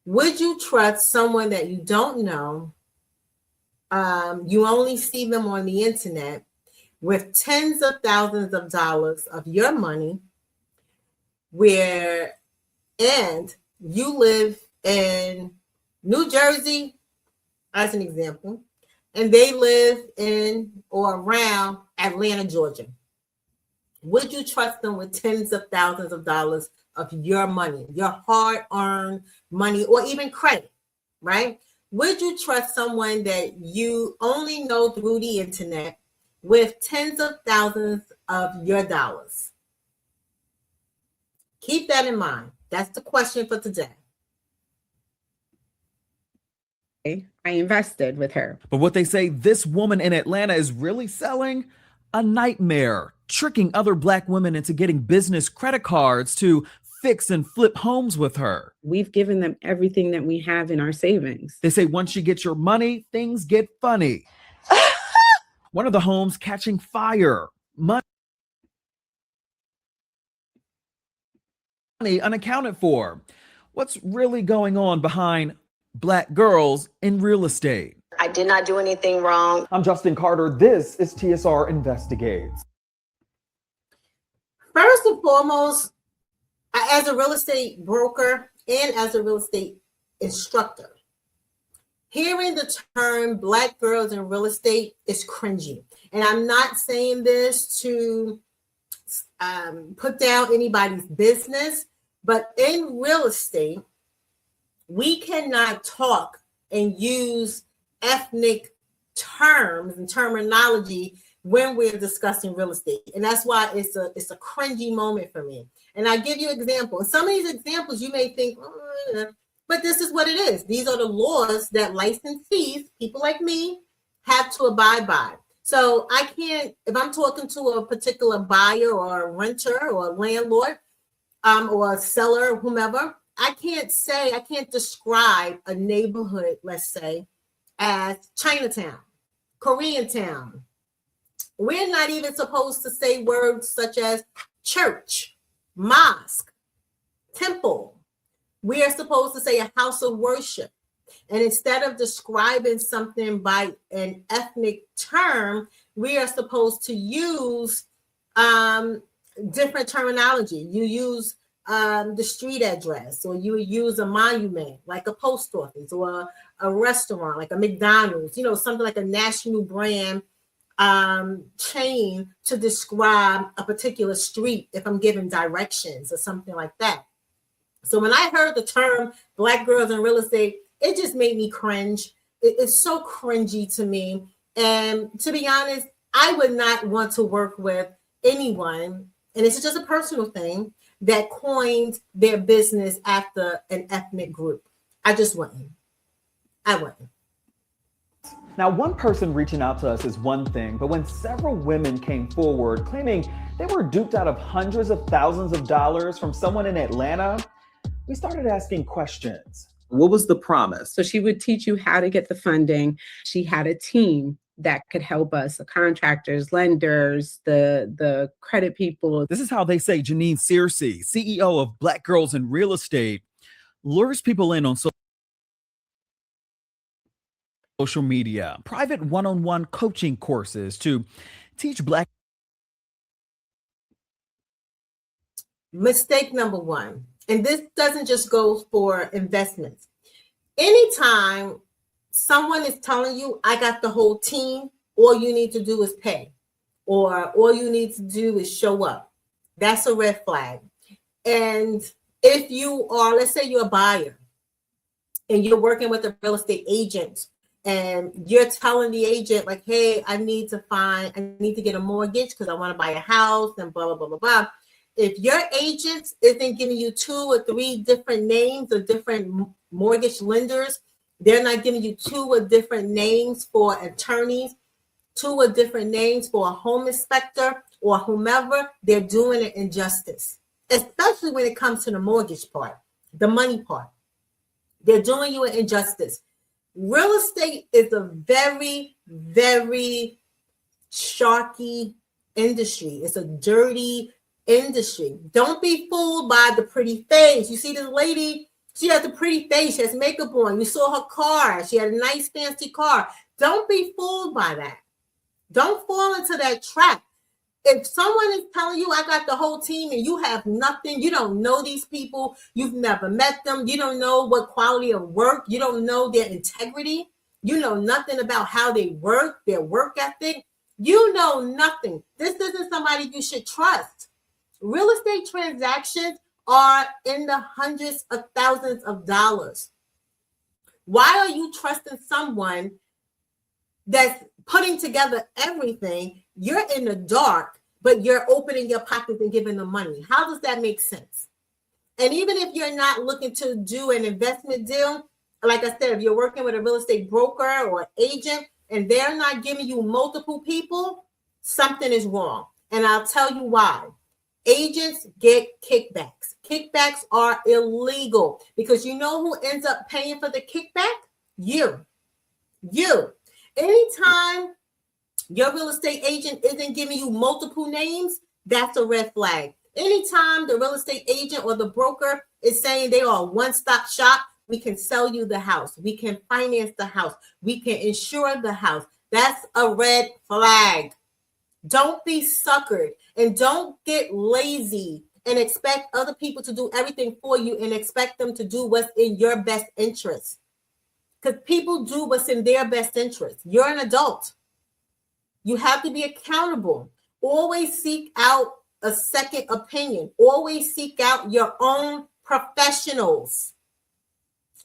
Would you trust someone that you don't know? You only see them on the internet with tens of thousands of dollars of your money, and you live in New Jersey, as an example, and they live in or around Atlanta, Georgia. Would you trust them with tens of thousands of dollars of your money, your hard-earned money, or even credit, right? Would you trust someone that you only know through the internet with tens of thousands of your dollars? Keep that in mind. That's the question for today. I invested with her. But what they say this woman in Atlanta is really selling? A nightmare, tricking other Black women into getting business credit cards to fix and flip homes with her. We've given them everything that we have in our savings. They say once you get your money, things get funny. One of the homes catching fire. Money unaccounted for. What's really going on behind Black girls in real estate? I did not do anything wrong. I'm Justin Carter. This is TSR Investigates. First and foremost, as a real estate broker and as a real estate instructor, hearing the term Black girls in real estate is cringy. And I'm not saying this to put down anybody's business, but in real estate, we cannot talk and use ethnic terms and terminology when we're discussing real estate. And that's why it's a cringy moment for me. And I give you examples. Some of these examples you may think, but this is what it is. These are the laws that licensees, people like me, have to abide by. So I can't, if I'm talking to a particular buyer or a renter or a landlord or a seller, whomever, I can't describe a neighborhood, let's say, as Chinatown, Koreatown. We're not even supposed to say words such as church, mosque, temple. We are supposed to say a house of worship. And instead of describing something by an ethnic term, we are supposed to use different terminology. You use the street address, or you use a monument like a post office, or a restaurant like a McDonald's, something like a national brand chain to describe a particular street if I'm giving directions or something like that. So when I heard the term Black girls in real estate, it just made me cringe. It's so cringy to me. And to be honest, I would not want to work with anyone, and it's just a personal thing, that coined their business after an ethnic group. I just wouldn't. I wouldn't. Now, one person reaching out to us is one thing, but when several women came forward claiming they were duped out of hundreds of thousands of dollars from someone in Atlanta, we started asking questions. What was the promise? So she would teach you how to get the funding. She had a team that could help us, the contractors, lenders, the credit people. This is how they say Janine Searcy, CEO of Black Girls in Real Estate, lures people in on social media, private one-on-one coaching courses to teach Black. Mistake number one, and this doesn't just go for investments. Anytime someone is telling you, I got the whole team, all you need to do is pay, or all you need to do is show up, that's a red flag. And if you are, let's say you're a buyer and you're working with a real estate agent, and you're telling the agent, like, hey, I need to get a mortgage because I want to buy a house and blah, blah, blah, blah, blah. If your agent isn't giving you 2 or 3 different names of different mortgage lenders, they're not giving you 2 or different names for attorneys, 2 or different names for a home inspector or whomever, they're doing an injustice, especially when it comes to the mortgage part, the money part. They're doing you an injustice. Real estate is a very, very sharky industry. It's a dirty industry. Don't be fooled by the pretty face. You see this lady She has a pretty face. She has makeup on. You saw her car. She had a nice fancy car. Don't be fooled by that. Don't fall into that trap. If someone is telling you, I got the whole team, and you have nothing, you don't know these people, you've never met them, you don't know what quality of work, you don't know their integrity, you know nothing about how they work, their work ethic, you know nothing. This isn't somebody you should trust. Real estate transactions are in the hundreds of thousands of dollars. Why are you trusting someone that's putting together everything? You're in the dark, but you're opening your pockets and giving them money. How does that make sense? And even if you're not looking to do an investment deal, like I said, if you're working with a real estate broker or agent and they're not giving you multiple people, something is wrong. And I'll tell you why. Agents get kickbacks. Kickbacks are illegal because you know who ends up paying for the kickback? You. Anytime your real estate agent isn't giving you multiple names, that's a red flag. Anytime the real estate agent or the broker is saying they are a one-stop shop, we can sell you the house, we can finance the house, we can insure the house, that's a red flag. Don't be suckered and don't get lazy and expect other people to do everything for you and expect them to do what's in your best interest. Because people do what's in their best interest. You're an adult. You have to be accountable. Always seek out a second opinion. Always seek out your own professionals.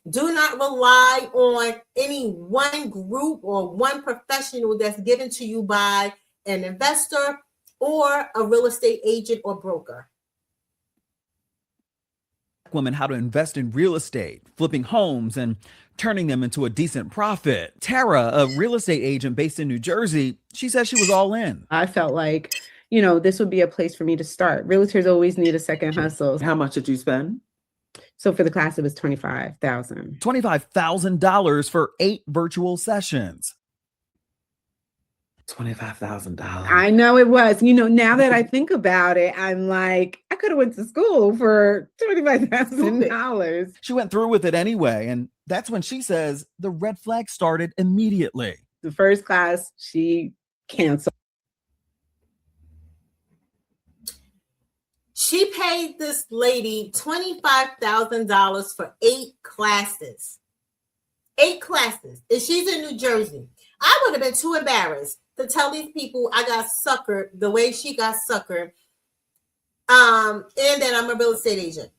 Do not rely on any one group or one professional that's given to you by an investor or a real estate agent or broker. Women how to invest in real estate, flipping homes and turning them into a decent profit. Tara, a real estate agent based in New Jersey, she says she was all in. I felt like, this would be a place for me to start. Realtors always need a second hustle. How much did you spend? So for the class, it was $25,000. $25,000 for 8 virtual sessions. $25,000. I know it was. Now that I think about it, I'm like, I could have went to school for $25,000. She went through with it anyway, and that's when she says the red flag started immediately. The first class, she canceled. She paid this lady $25,000 for 8 classes. 8 classes. And she's in New Jersey. I would have been too embarrassed to tell these people I got suckered the way she got suckered. And that I'm a real estate agent.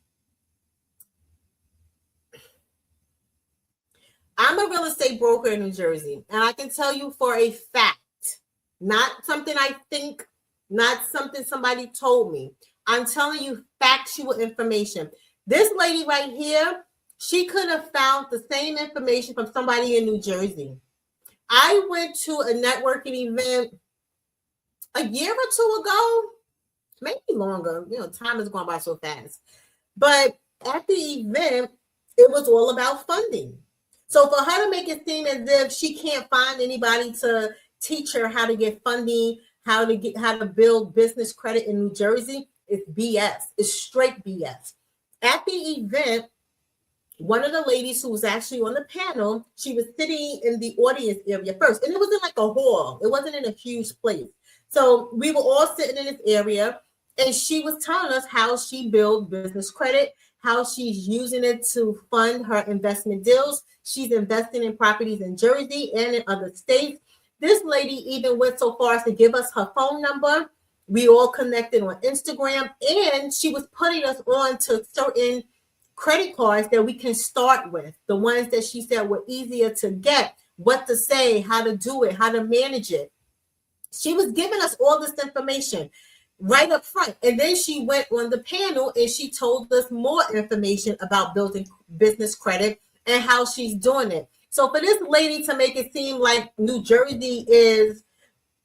I'm a real estate broker in New Jersey. And I can tell you for a fact, not something I think, not something somebody told me. I'm telling you factual information. This lady right here, she could have found the same information from somebody in New Jersey. I went to a networking event a year or two ago, maybe longer. Time is going by so fast. But at the event, it was all about funding. So for her to make it seem as if she can't find anybody to teach her how to get funding, how to build business credit in New Jersey, it's BS. It's straight BS. At the event, one of the ladies who was actually on the panel, she was sitting in the audience area first. And it wasn't like a hall. It wasn't in a huge place. So we were all sitting in this area. And she was telling us how she built business credit, how she's using it to fund her investment deals. She's investing in properties in Jersey and in other states. This lady even went so far as to give us her phone number. We all connected on Instagram. And she was putting us on to certain credit cards that we can start with, the ones that she said were easier to get, what to say, how to do it, how to manage it. She was giving us all this information right up front. And then she went on the panel and she told us more information about building business credit and how she's doing it. So for this lady to make it seem like New Jersey is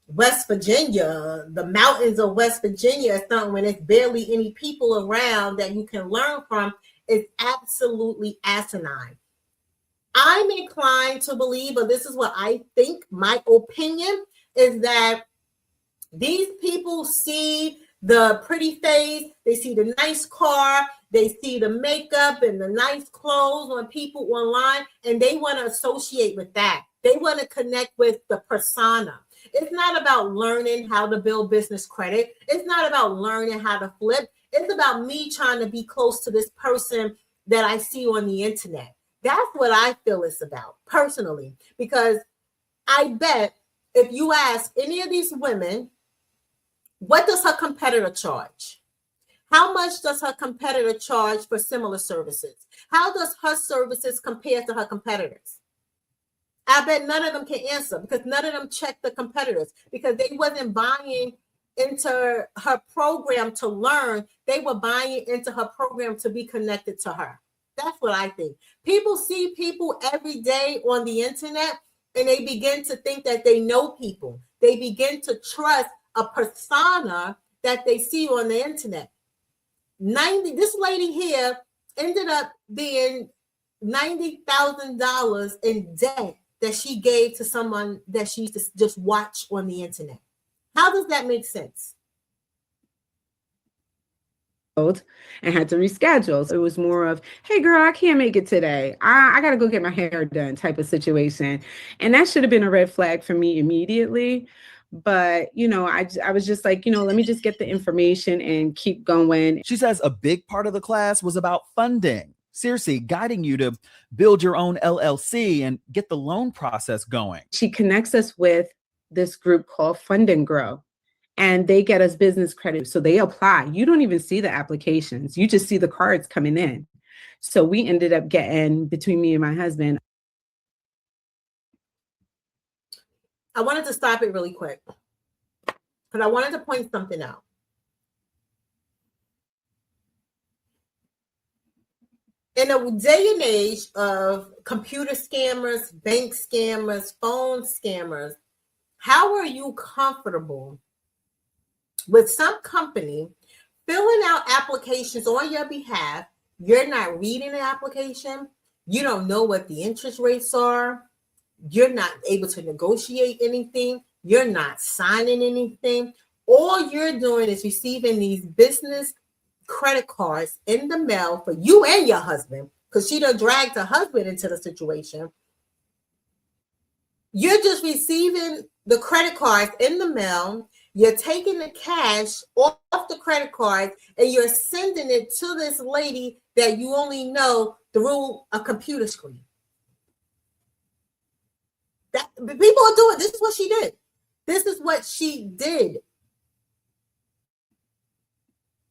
West Virginia, the mountains of West Virginia or something, when there's barely any people around that you can learn from, is absolutely asinine. I'm inclined to believe, or this is what I think, my opinion is that these people see the pretty face, they see the nice car, They see the makeup and the nice clothes on people online, and they want to associate with that. They want to connect with the persona. It's not about learning how to build business credit. It's not about learning how to flip. It's about me trying to be close to this person that I see on the internet. That's what I feel it's about personally, because I bet if you ask any of these women, what does her competitor charge? How much does her competitor charge for similar services? How does her services compare to her competitors? I bet none of them can answer, because none of them check the competitors, because they wasn't buying into her program to learn. They were buying into her program to be connected to her. That's what I think. People see people every day on the internet, and they begin to think that they know people. They begin to trust a persona that they see on the internet. This lady here ended up being $90,000 in debt that she gave to someone that she used to just watch on the internet. How does that make sense? And had to reschedule. So it was more of, hey girl, I can't make it today. I got to go get my hair done type of situation. And that should have been a red flag for me immediately. But, I was just like, let me just get the information and keep going. She says a big part of the class was about funding. Seriously, guiding you to build your own LLC and get the loan process going. She connects us with this group called Fund and Grow, and they get us business credit. So they apply. You don't even see the applications. You just see the cards coming in. So we ended up getting, between me and my husband. I wanted to stop it really quick, because I wanted to point something out. In a day and age of computer scammers, bank scammers, phone scammers, how are you comfortable with some company filling out applications on your behalf? You're not reading the application. You don't know what the interest rates are. You're not able to negotiate anything. You're not signing anything. All you're doing is receiving these business credit cards in the mail for you and your husband, because she done dragged her husband into the situation. You're just receiving the credit cards in the mail. You're taking the cash off the credit card and you're sending it to this lady that you only know through a computer screen. That people are doing. This is what she did. This is what she did.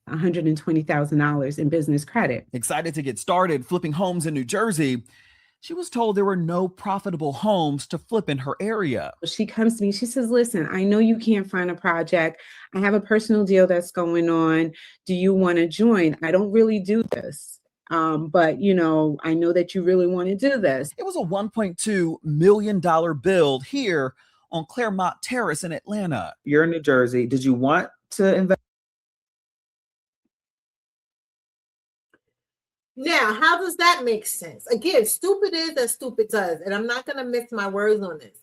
$120,000 in business credit. Excited to get started flipping homes in New Jersey, she was told there were no profitable homes to flip in her area. She comes to me, she says, listen, I know you can't find a project. I have a personal deal that's going on. Do you want to join? I don't really do this. But, I know that you really want to do this. It was a $1.2 million build here on Claremont Terrace in Atlanta. You're in New Jersey. Did you want to invest? Now, how does that make sense? Again, stupid is as stupid does, and I'm not going to mix my words on this.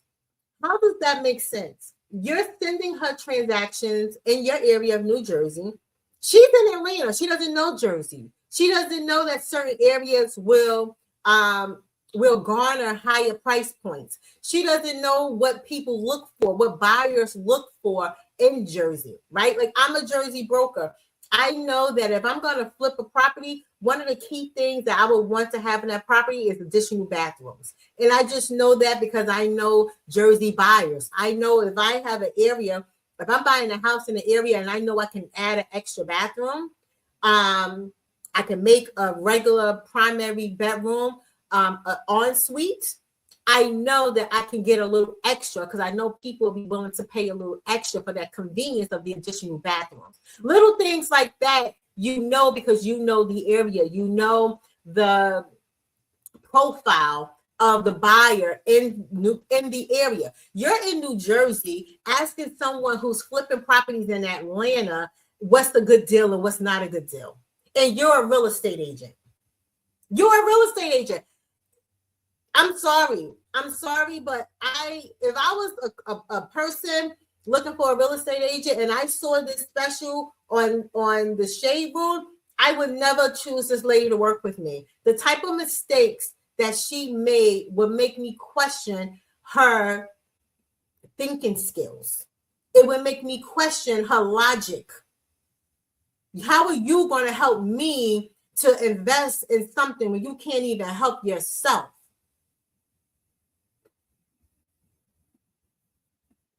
How does that make sense? You're sending her transactions in your area of New Jersey. She's in Atlanta. She doesn't know Jersey. She doesn't know that certain areas will garner higher price points. She doesn't know what people look for, what buyers look for in Jersey, right? Like, I'm a Jersey broker. I know that if I'm going to flip a property, one of the key things that I would want to have in that property is additional bathrooms. And I just know that because I know Jersey buyers. I know if I have an area, if I'm buying a house in the area and I know I can add an extra bathroom, I can make a regular primary bedroom an ensuite. I know that I can get a little extra because I know people will be willing to pay a little extra for that convenience of the additional bathrooms. Little things like that, because you know the area, you know the profile of the buyer in the area. You're in New Jersey asking someone who's flipping properties in Atlanta what's the good deal and what's not a good deal. And you're a real estate agent. You're a real estate agent. I'm sorry, but if I was a person looking for a real estate agent and I saw this special on the Shade Room, I would never choose this lady to work with me. The type of mistakes that she made would make me question her thinking skills. It would make me question her logic. How are you going to help me to invest in something when you can't even help yourself?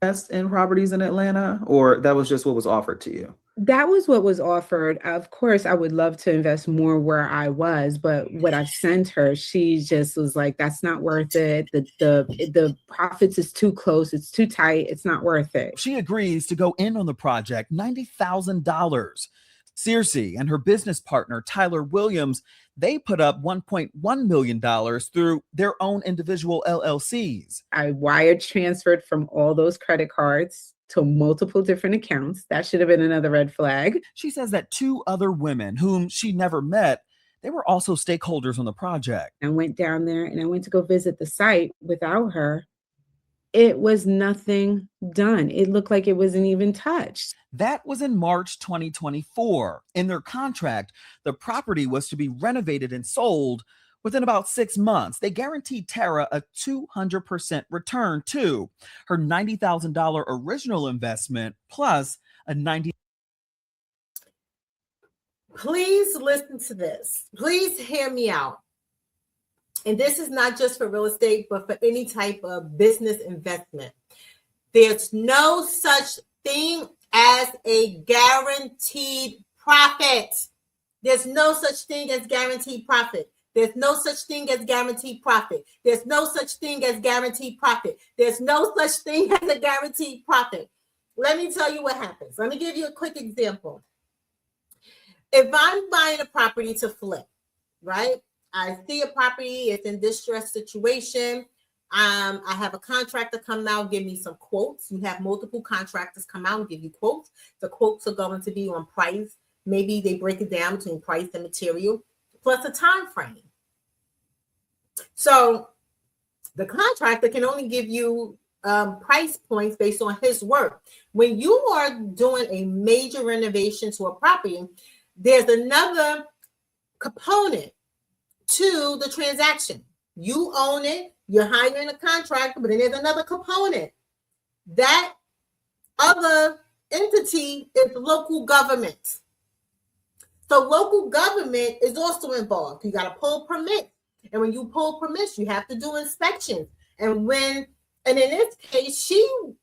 Invest in properties in Atlanta, or that was just what was offered to you? That was what was offered. Of course, I would love to invest more where I was, but what I sent her, she just was like, that's not worth it. The profits is too close. It's too tight. It's not worth it. She agrees to go in on the project, $90,000. Circe and her business partner, Tyler Williams, they put up $1.1 million through their own individual LLCs. I wired transferred from all those credit cards to multiple different accounts. That should have been another red flag. She says that 2 other women whom she never met, they were also stakeholders on the project. I went down there and I went to go visit the site without her. It was nothing done. It looked like it wasn't even touched. That was in March 2024. In their contract, the property was to be renovated and sold within about 6 months. They guaranteed Tara a 200% return to her $90,000 original investment plus a $90,000. Please listen to this. Please hear me out. And this is not just for real estate, but for any type of business investment. There's no such thing as a guaranteed profit. There's no such thing as guaranteed profit. There's no such thing as guaranteed profit. There's no such thing as guaranteed profit. There's no such thing as a guaranteed profit. Let me tell you what happens. Let me give you a quick example. If I'm buying a property to flip, right? I see a property, it's in distress situation. I have a contractor come out, give me some quotes. You have multiple contractors come out and give you quotes. The quotes are going to be on price. Maybe they break it down between price and material, plus a time frame. So the contractor can only give you price points based on his work. When you are doing a major renovation to a property, there's another component to the transaction. You own it, you're hiring a contractor, but then there's another component. That other entity is local government. So local government is also involved. You got to pull permits. And when you pull permits, you have to do inspections. And in this case,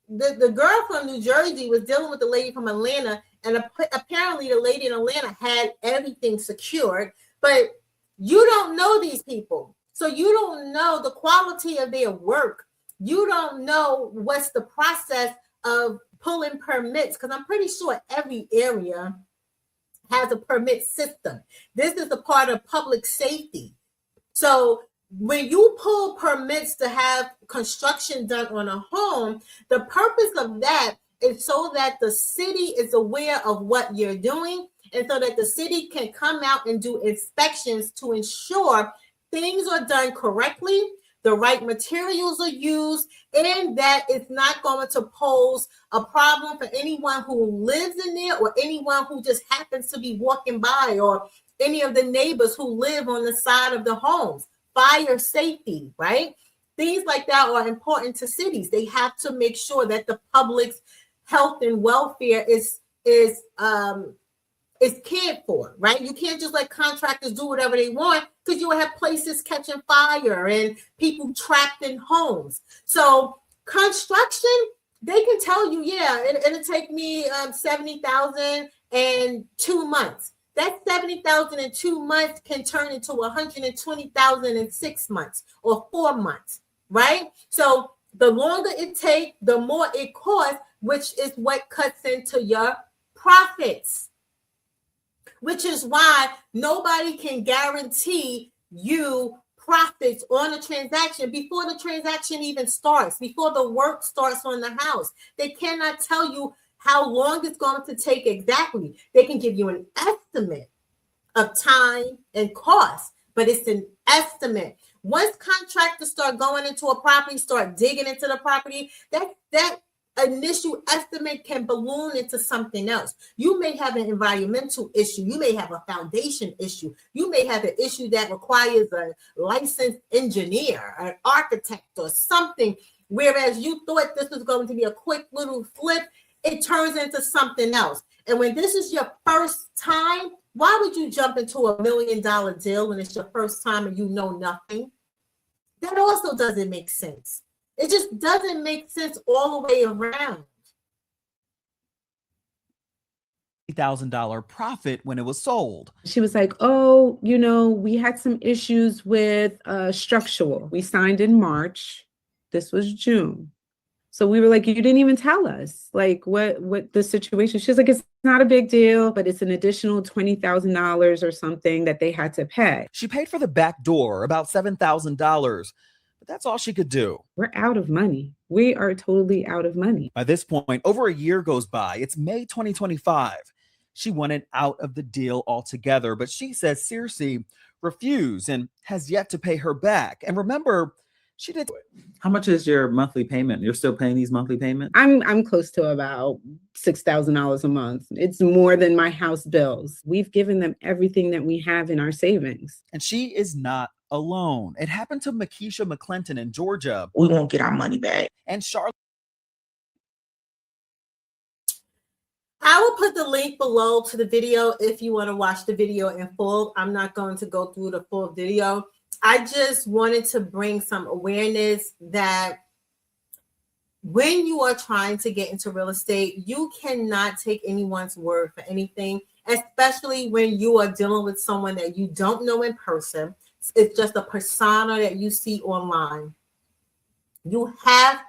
the girl from New Jersey was dealing with the lady from Atlanta, and apparently the lady in Atlanta had everything secured, but you don't know these people. So you don't know the quality of their work. You don't know what's the process of pulling permits, because I'm pretty sure every area has a permit system. This is a part of public safety. So when you pull permits to have construction done on a home, the purpose of that is so that the city is aware of what you're doing, and so that the city can come out and do inspections to ensure things are done correctly, the right materials are used, and that it's not going to pose a problem for anyone who lives in there or anyone who just happens to be walking by, or any of the neighbors who live on the side of the homes. Fire safety, right? Things like that are important to cities. They have to make sure that the public's health and welfare is cared for, right? You can't just let contractors do whatever they want, because you will have places catching fire and people trapped in homes. So construction, they can tell you, yeah, it'll take me 70,000 and 2 months. That 70,000 in 2 months can turn into 120,000 in 6 months or 4 months, right? So the longer it takes, the more it costs, which is what cuts into your profits. Which is why nobody can guarantee you profits on a transaction before the transaction even starts, before the work starts on the house. They cannot tell you how long it's going to take exactly. They can give you an estimate of time and cost, but it's an estimate. Once contractors start going into a property, start digging into the property, that initial estimate can balloon into something else. You may have an environmental issue. You may have a foundation issue. You may have an issue that requires a licensed engineer, an architect, or something. Whereas you thought this was going to be a quick little flip, it turns into something else. And when this is your first time, why would you jump into $1 million deal when it's your first time and you know nothing? That also doesn't make sense. It just doesn't make sense all the way around. $1,000 profit when it was sold. She was like, oh, we had some issues with structural. We signed in March. This was June. So we were like, you didn't even tell us like what the situation. She was like, it's not a big deal, but it's an additional $20,000 or something that they had to pay. She paid for the back door, about $7,000, but that's all she could do. We're out of money. We are totally out of money. By this point, over a year goes by. It's May 2025. She wanted out of the deal altogether, but she says Circe refused and has yet to pay her back. And remember, she did. How much is your monthly payment? You're still paying these monthly payments? I'm close to about $6,000 a month. It's more than my house bills. We've given them everything that we have in our savings. And she is not alone. It happened to Makisha McClinton in Georgia. We won't get our money back. And Charlotte. I will put the link below to the video if you want to watch the video in full. I'm not going to go through the full video. I just wanted to bring some awareness that when you are trying to get into real estate, you cannot take anyone's word for anything, especially when you are dealing with someone that you don't know in person. It's just a persona that you see online. You have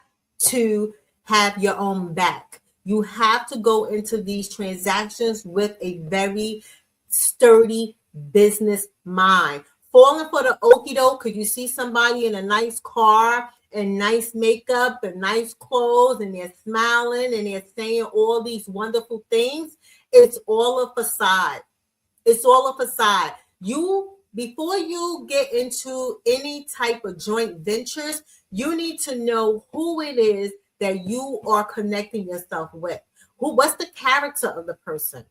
to have your own back. You have to go into these transactions with a very sturdy business mind. Falling for the okie doke because you see somebody in a nice car and nice makeup and nice clothes and they're smiling and they're saying all these wonderful things. It's all a facade. It's all a facade. Before you get into any type of joint ventures, you need to know who it is that you are connecting yourself with. What's the character of the person?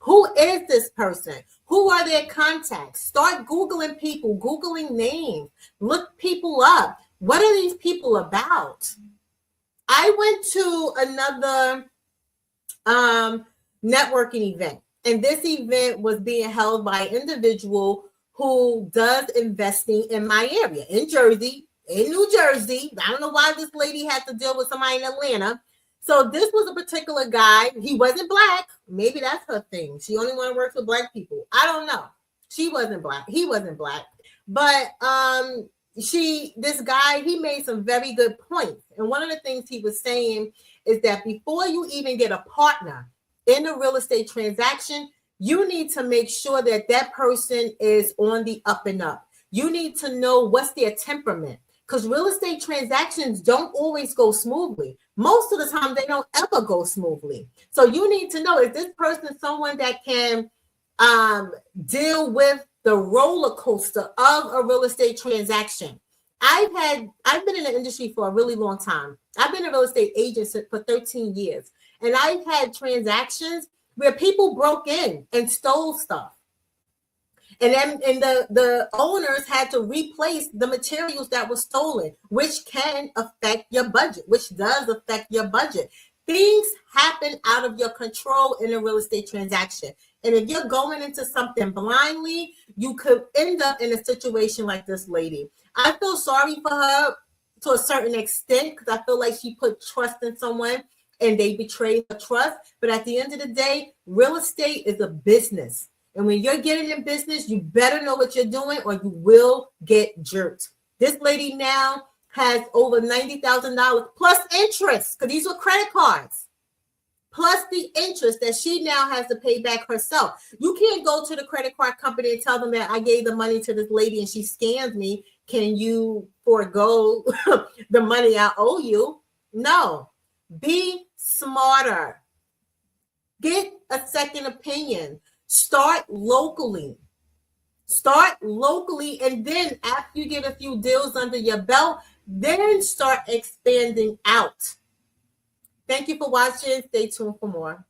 Who is this person? Who are their contacts? Start Googling people, Googling names. Look people up. What are these people about? I went to another networking event, and this event was being held by an individual who does investing in my area, in New Jersey. I don't know why this lady had to deal with somebody in Atlanta. So this was a particular guy. He wasn't black. Maybe that's her thing. She only want to work with black people. I don't know. She wasn't black. He wasn't black. But this guy, he made some very good points. And one of the things he was saying is that before you even get a partner in a real estate transaction, you need to make sure that that person is on the up and up. You need to know what's their temperament. Because real estate transactions don't always go smoothly. Most of the time, they don't ever go smoothly. So you need to know, is this person someone that can deal with the roller coaster of a real estate transaction? I've been in the industry for a really long time. I've been a real estate agent for 13 years. And I've had transactions where people broke in and stole stuff. And the owners had to replace the materials that were stolen, which can affect your budget, which does affect your budget. Things happen out of your control in a real estate transaction. And if you're going into something blindly, you could end up in a situation like this lady. I feel sorry for her to a certain extent because I feel like she put trust in someone and they betrayed her trust. But at the end of the day, real estate is a business. And when you're getting in business, you better know what you're doing or you will get jerked. This lady now has over $90,000 plus interest because these were credit cards. Plus the interest that she now has to pay back herself. You can't go to the credit card company and tell them that I gave the money to this lady and she scammed me. Can you forego the money I owe you? No. Be smarter. Get a second opinion. Start locally. And then after you get a few deals under your belt, then start expanding out. Thank you for watching. Stay tuned for more.